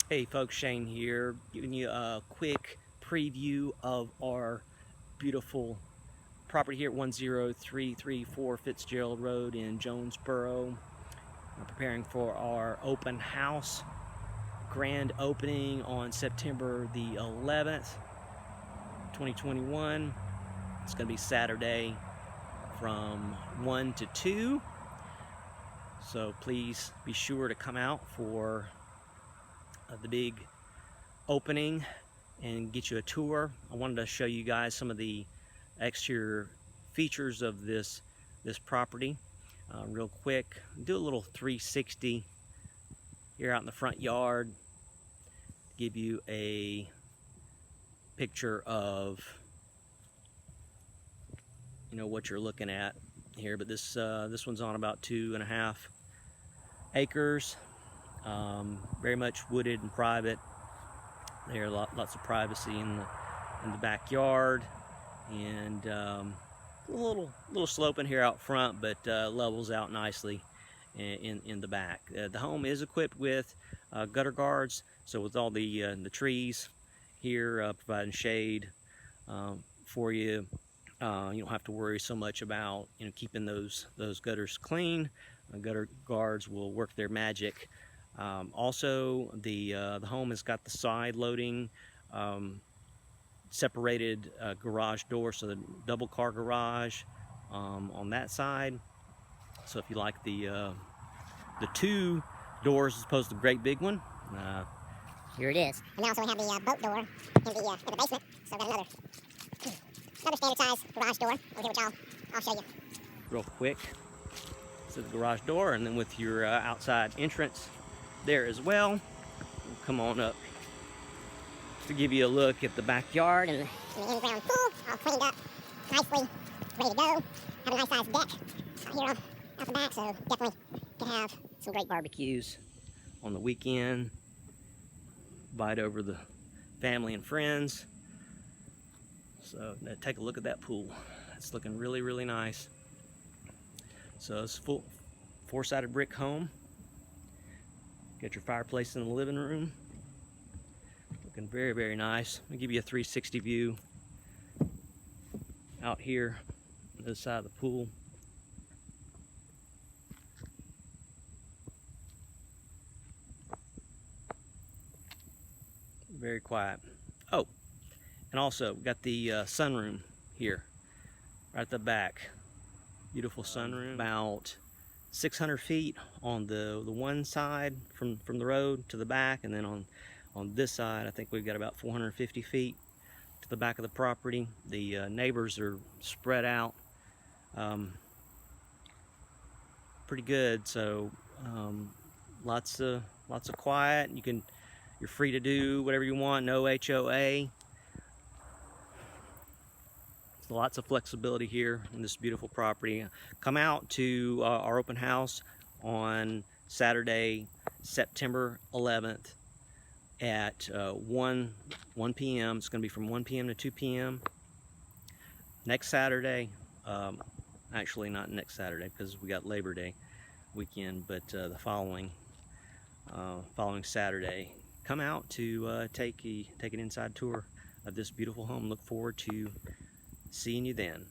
Hey folks, Shane here, giving you a quick preview of our beautiful property here at 10334 Fitzgerald Road in Jonesboro. We're preparing for our open house grand opening on September the 11th, 2021. It's going to be Saturday from 1 to 2. So please be sure to come out for the big opening and get you a tour. I wanted to show you guys some of the exterior features of this property real quick. Do a little 360 here out in the front yard, give you a picture of what you're looking at here. But this one's on about 2.5 acres. Very much wooded and private. There are lots of privacy in the backyard, and a little sloping here out front, but levels out nicely in the back. The home is equipped with gutter guards, so with all the trees here providing shade for you, you don't have to worry so much about keeping those gutters clean. Gutter guards will work their magic. Also, the home has got the side loading separated garage door, so the double car garage on that side. So if you like the 2 doors as opposed to the great big one, here it is. And also we have the boat door in the basement. So we've got another standard size garage door over here, which I'll show you real quick. So the garage door, and then with your outside entrance there as well. We'll come on up to give you a look at the backyard and the in-ground pool, all cleaned up, nicely, ready to go. Have a nice sized deck out here out the back, so definitely can have some great barbecues on the weekend. Invite over the family and friends. So now take a look at that pool. It's looking really, really nice. So it's full 4-sided brick home. Got your fireplace in the living room. Looking very, very nice. I'll give you a 360 view out here on the other side of the pool. Very quiet. Oh, and also we got the sunroom here, right at the back. Beautiful sunroom. About 600 feet on the one side from the road to the back, and then on this side I think we've got about 450 feet to the back of the property. The neighbors are spread out pretty good, so lots of quiet. You're free to do whatever you want. No HOA. Lots of flexibility here in this beautiful property. Come out to our open house on Saturday, September 11th at 1 p.m. It's going to be from 1 p.m. to 2 p.m. Next Saturday, actually not next Saturday because we got Labor Day weekend, but the following Saturday, come out to take an inside tour of this beautiful home. Look forward to seeing you then.